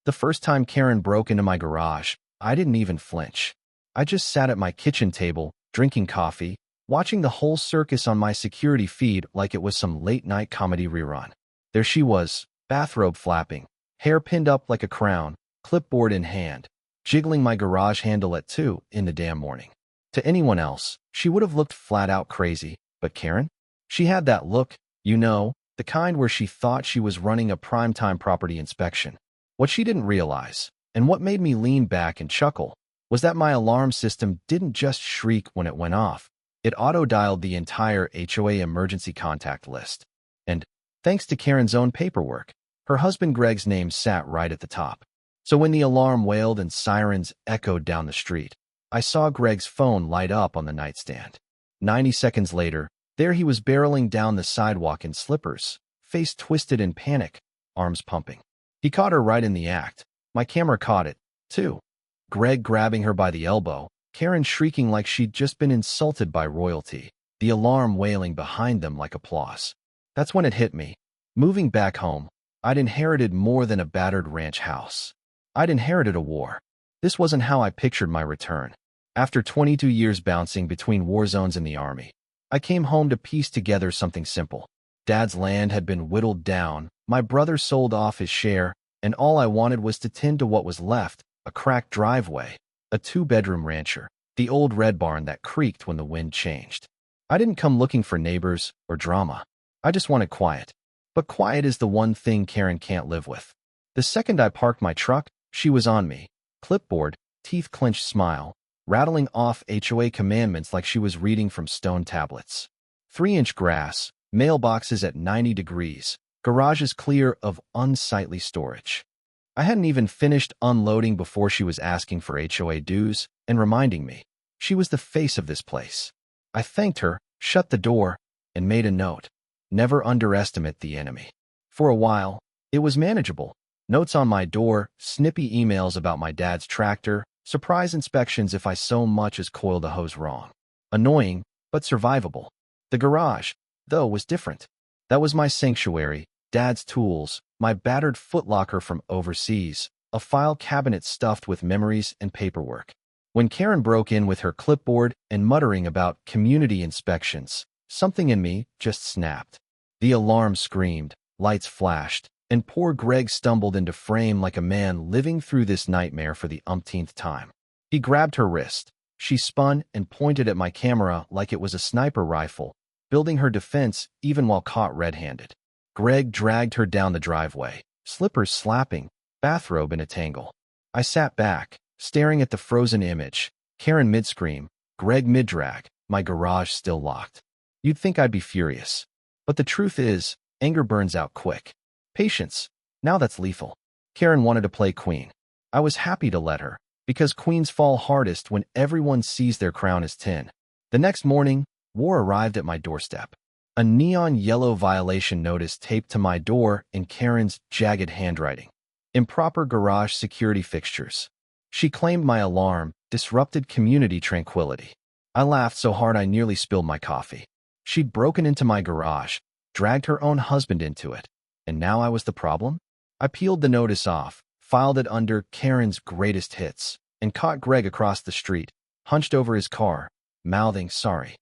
The first time Karen broke into my garage, I didn't even flinch. I just sat at my kitchen table, drinking coffee, watching the whole circus on my security feed like it was some late-night comedy rerun. There she was, bathrobe flapping, hair pinned up like a crown, clipboard in hand, jiggling my garage handle at 2 in the damn morning. To anyone else, she would have looked flat-out crazy, but Karen? She had that look, you know, the kind where she thought she was running a primetime property inspection. What she didn't realize, and what made me lean back and chuckle, was that my alarm system didn't just shriek when it went off. It auto-dialed the entire HOA emergency contact list. And, thanks to Karen's own paperwork, her husband Greg's name sat right at the top. So when the alarm wailed and sirens echoed down the street, I saw Greg's phone light up on the nightstand. 90 seconds later, there he was barreling down the sidewalk in slippers, face twisted in panic, arms pumping. He caught her right in the act. My camera caught it, too. Greg grabbing her by the elbow, Karen shrieking like she'd just been insulted by royalty, the alarm wailing behind them like applause. That's when it hit me. Moving back home, I'd inherited more than a battered ranch house. I'd inherited a war. This wasn't how I pictured my return. After 22 years bouncing between war zones in the Army, I came home to piece together something simple. Dad's land had been whittled down, my brother sold off his share, and all I wanted was to tend to what was left, a cracked driveway, a 2-bedroom rancher, the old red barn that creaked when the wind changed. I didn't come looking for neighbors or drama. I just wanted quiet. But quiet is the one thing Karen can't live with. The second I parked my truck, she was on me. Clipboard, teeth-clenched smile, rattling off HOA commandments like she was reading from stone tablets. 3-inch grass, mailboxes at 90 degrees, garages clear of unsightly storage. I hadn't even finished unloading before she was asking for HOA dues and reminding me. She was the face of this place. I thanked her, shut the door, and made a note. Never underestimate the enemy. For a while, it was manageable. Notes on my door, snippy emails about my dad's tractor, surprise inspections if I so much as coiled a hose wrong. Annoying, but survivable. The garage, though, was different. That was my sanctuary, Dad's tools, my battered footlocker from overseas, a file cabinet stuffed with memories and paperwork. When Karen broke in with her clipboard and muttering about community inspections, something in me just snapped. The alarm screamed, lights flashed, and poor Greg stumbled into frame like a man living through this nightmare for the umpteenth time. He grabbed her wrist. She spun and pointed at my camera like it was a sniper rifle, building her defense even while caught red-handed. Greg dragged her down the driveway, slippers slapping, bathrobe in a tangle. I sat back, staring at the frozen image, Karen mid-scream, Greg mid-drag, my garage still locked. You'd think I'd be furious. But the truth is, anger burns out quick. Patience, now that's lethal. Karen wanted to play queen. I was happy to let her, because queens fall hardest when everyone sees their crown as tin. The next morning, war arrived at my doorstep. A neon yellow violation notice taped to my door in Karen's jagged handwriting. Improper garage security fixtures. She claimed my alarm disrupted community tranquility. I laughed so hard I nearly spilled my coffee. She'd broken into my garage, dragged her own husband into it, and now I was the problem? I peeled the notice off, filed it under Karen's greatest hits, and caught Greg across the street, hunched over his car, mouthing sorry.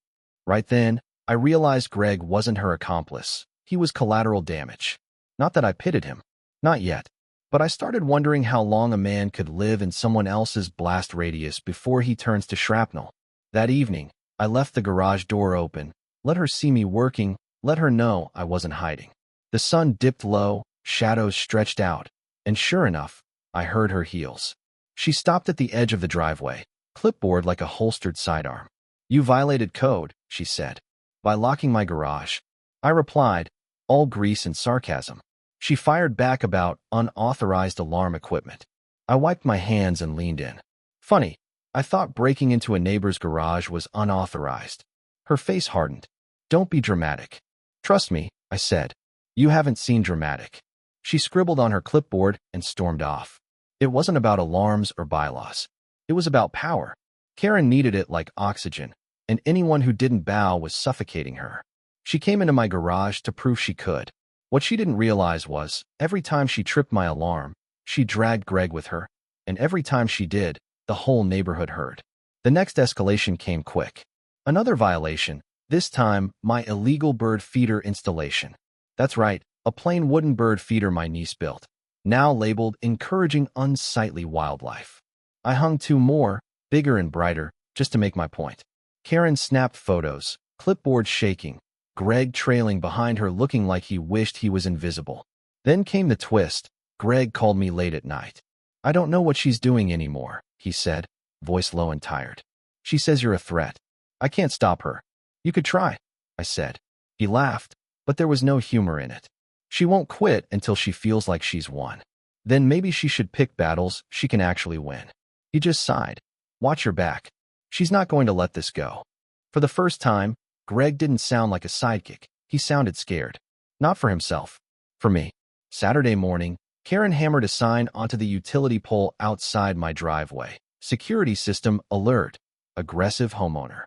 Right then, I realized Greg wasn't her accomplice. He was collateral damage. Not that I pitied him. Not yet. But I started wondering how long a man could live in someone else's blast radius before he turns to shrapnel. That evening, I left the garage door open, let her see me working, let her know I wasn't hiding. The sun dipped low, shadows stretched out, and sure enough, I heard her heels. She stopped at the edge of the driveway, clipboard like a holstered sidearm. You violated code, she said, by locking my garage. I replied, all grease and sarcasm. She fired back about unauthorized alarm equipment. I wiped my hands and leaned in. Funny, I thought breaking into a neighbor's garage was unauthorized. Her face hardened. Don't be dramatic. Trust me, I said. You haven't seen dramatic. She scribbled on her clipboard and stormed off. It wasn't about alarms or bylaws. It was about power. Karen needed it like oxygen, and anyone who didn't bow was suffocating her. She came into my garage to prove she could. What she didn't realize was, every time she tripped my alarm, She dragged Greg with her, and every time she did, the whole neighborhood heard. The next escalation came quick. Another violation, this time my illegal bird feeder installation. That's right, a plain wooden bird feeder my niece built, now labeled encouraging unsightly wildlife. I hung two more, bigger and brighter, just to make my point. Karen snapped photos, clipboard shaking, Greg trailing behind her looking like he wished he was invisible. Then came the twist. Greg called me late at night. I don't know what she's doing anymore, he said, voice low and tired. She says you're a threat. I can't stop her. You could try, I said. He laughed, but there was no humor in it. She won't quit until she feels like she's won. Then maybe she should pick battles she can actually win. He just sighed. Watch your back. She's not going to let this go. For the first time, Greg didn't sound like a sidekick. He sounded scared. Not for himself. For me. Saturday morning, Karen hammered a sign onto the utility pole outside my driveway. Security system alert. Aggressive homeowner.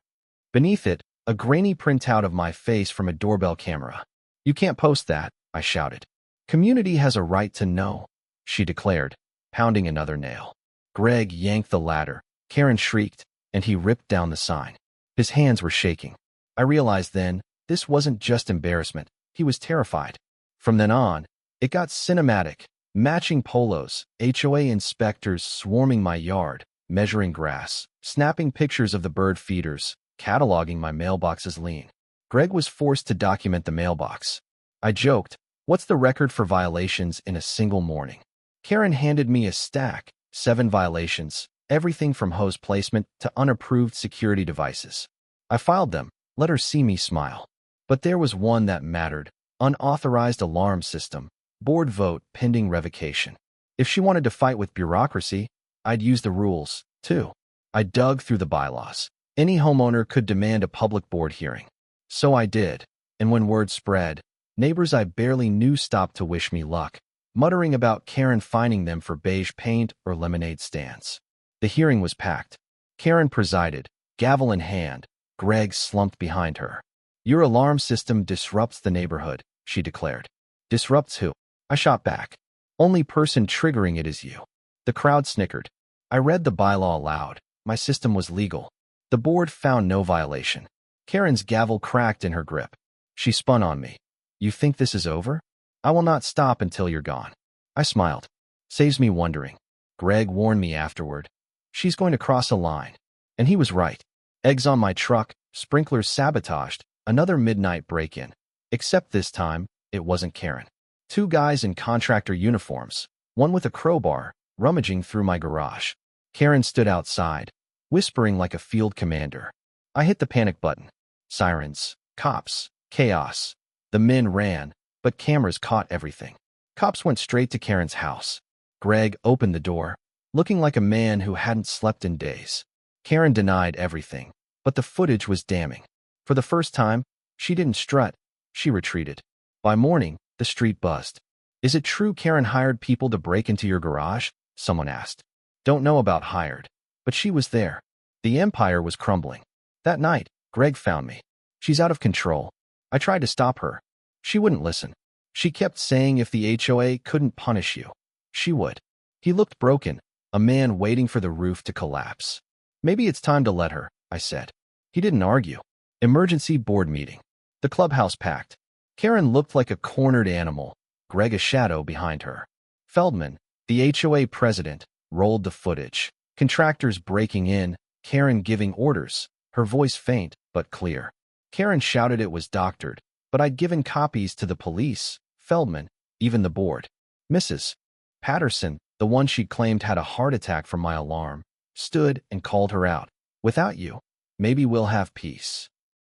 Beneath it, a grainy printout of my face from a doorbell camera. You can't post that, I shouted. Community has a right to know, she declared, pounding another nail. Greg yanked the ladder. Karen shrieked, and he ripped down the sign. His hands were shaking. I realized then, this wasn't just embarrassment. He was terrified. From then on, it got cinematic. Matching polos, HOA inspectors swarming my yard, measuring grass, snapping pictures of the bird feeders, cataloging my mailbox's lean. Greg was forced to document the mailbox. I joked, what's the record for violations in a single morning? Karen handed me a stack, 7 violations, everything from hose placement to unapproved security devices. I filed them, let her see me smile. But there was one that mattered, unauthorized alarm system, board vote pending revocation. If she wanted to fight with bureaucracy, I'd use the rules, too. I dug through the bylaws. Any homeowner could demand a public board hearing. So I did, and when word spread, neighbors I barely knew stopped to wish me luck, muttering about Karen fining them for beige paint or lemonade stands. The hearing was packed. Karen presided, gavel in hand. Greg slumped behind her. Your alarm system disrupts the neighborhood, she declared. Disrupts who? I shot back. Only person triggering it is you. The crowd snickered. I read the bylaw aloud. My system was legal. The board found no violation. Karen's gavel cracked in her grip. She spun on me. You think this is over? I will not stop until you're gone. I smiled. Saves me wondering. Greg warned me afterward. She's going to cross a line. And he was right. Eggs on my truck, sprinklers sabotaged, another midnight break-in. Except this time, it wasn't Karen. 2 guys in contractor uniforms, one with a crowbar, rummaging through my garage. Karen stood outside, whispering like a field commander. I hit the panic button. Sirens, cops, chaos. The men ran, but cameras caught everything. Cops went straight to Karen's house. Greg opened the door, looking like a man who hadn't slept in days. Karen denied everything, but the footage was damning. For the first time, she didn't strut. She retreated. By morning, the street buzzed. Is it true Karen hired people to break into your garage? Someone asked. Don't know about hired, but she was there. The empire was crumbling. That night, Greg found me. She's out of control. I tried to stop her. She wouldn't listen. She kept saying if the HOA couldn't punish you, she would. He looked broken, a man waiting for the roof to collapse. Maybe it's time to let her, I said. He didn't argue. Emergency board meeting. The clubhouse packed. Karen looked like a cornered animal, Greg a shadow behind her. Feldman, the HOA president, rolled the footage. Contractors breaking in, Karen giving orders, her voice faint but clear. Karen shouted it was doctored, but I'd given copies to the police, Feldman, even the board. Mrs. Patterson, the one she claimed had a heart attack from my alarm, stood and called her out. Without you, maybe we'll have peace.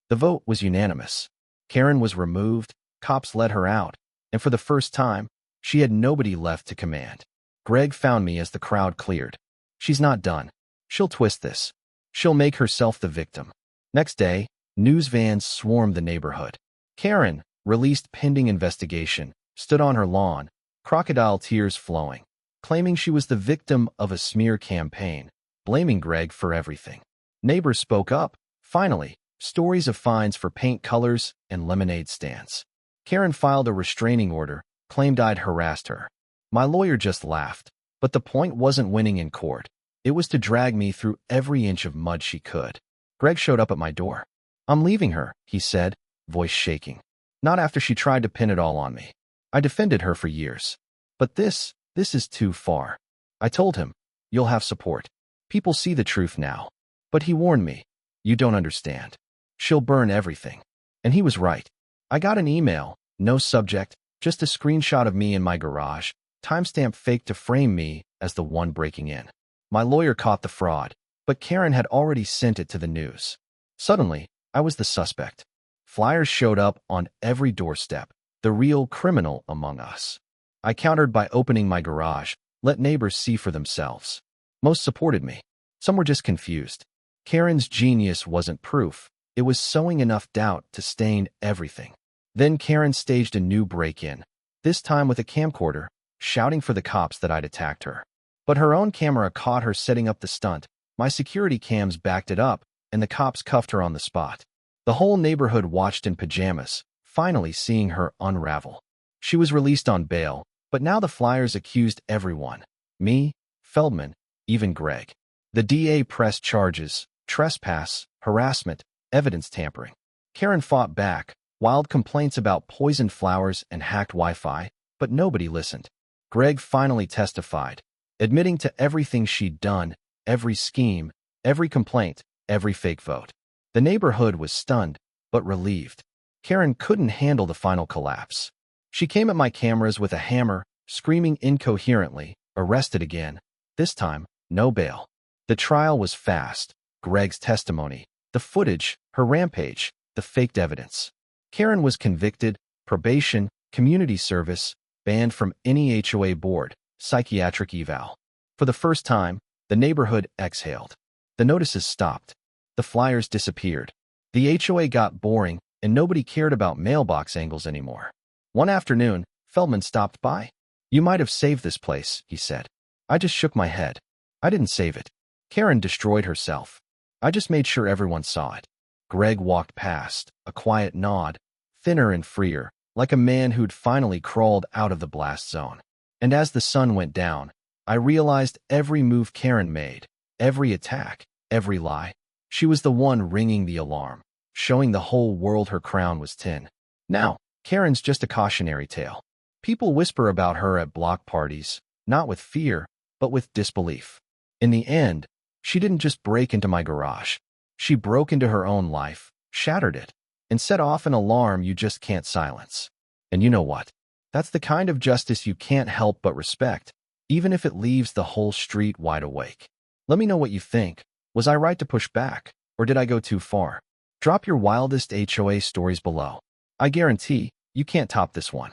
The vote was unanimous. Karen was removed, cops let her out, and for the first time, she had nobody left to command. Greg found me as the crowd cleared. She's not done. She'll twist this. She'll make herself the victim. Next day, news vans swarmed the neighborhood. Karen, released pending investigation, stood on her lawn, crocodile tears flowing, claiming she was the victim of a smear campaign, blaming Greg for everything. Neighbors spoke up. Finally, stories of fines for paint colors and lemonade stands. Karen filed a restraining order, claimed I'd harassed her. My lawyer just laughed. But the point wasn't winning in court. It was to drag me through every inch of mud she could. Greg showed up at my door. "I'm leaving her," he said, voice shaking. "Not after she tried to pin it all on me. I defended her for years. But this is too far." I told him, "You'll have support. People see the truth now." But he warned me, "You don't understand. She'll burn everything." And he was right. I got an email, no subject, just a screenshot of me in my garage, timestamp faked to frame me as the one breaking in. My lawyer caught the fraud, but Karen had already sent it to the news. Suddenly, I was the suspect. Flyers showed up on every doorstep, the real criminal among us. I countered by opening my garage, let neighbors see for themselves. Most supported me. Some were just confused. Karen's genius wasn't proof. It was sowing enough doubt to stain everything. Then Karen staged a new break-in, this time with a camcorder, shouting for the cops that I'd attacked her. But her own camera caught her setting up the stunt. My security cams backed it up, and the cops cuffed her on the spot. The whole neighborhood watched in pajamas, finally seeing her unravel. She was released on bail, but now the flyers accused everyone. Me, Feldman, even Greg. The DA pressed charges, trespass, harassment, evidence tampering. Karen fought back, wild complaints about poisoned flowers and hacked Wi-Fi, but nobody listened. Greg finally testified, admitting to everything she'd done, every scheme, every complaint, every fake vote. The neighborhood was stunned, but relieved. Karen couldn't handle the final collapse. She came at my cameras with a hammer, screaming incoherently, arrested again. This time, no bail. The trial was fast. Greg's testimony, the footage, her rampage, the faked evidence. Karen was convicted, probation, community service, banned from any HOA board, psychiatric eval. For the first time, the neighborhood exhaled. The notices stopped. The flyers disappeared. The HOA got boring, and nobody cared about mailbox angles anymore. One afternoon, Feldman stopped by. "You might have saved this place," he said. I just shook my head. I didn't save it. Karen destroyed herself. I just made sure everyone saw it. Greg walked past, a quiet nod, thinner and freer, like a man who'd finally crawled out of the blast zone. And as the sun went down, I realized every move Karen made, every attack, every lie. She was the one ringing the alarm, showing the whole world her crown was tin. Now, Karen's just a cautionary tale. People whisper about her at block parties, not with fear, but with disbelief. In the end, she didn't just break into my garage. She broke into her own life, shattered it, and set off an alarm you just can't silence. And you know what? That's the kind of justice you can't help but respect, even if it leaves the whole street wide awake. Let me know what you think. Was I right to push back, or did I go too far? Drop your wildest HOA stories below. I guarantee you can't top this one.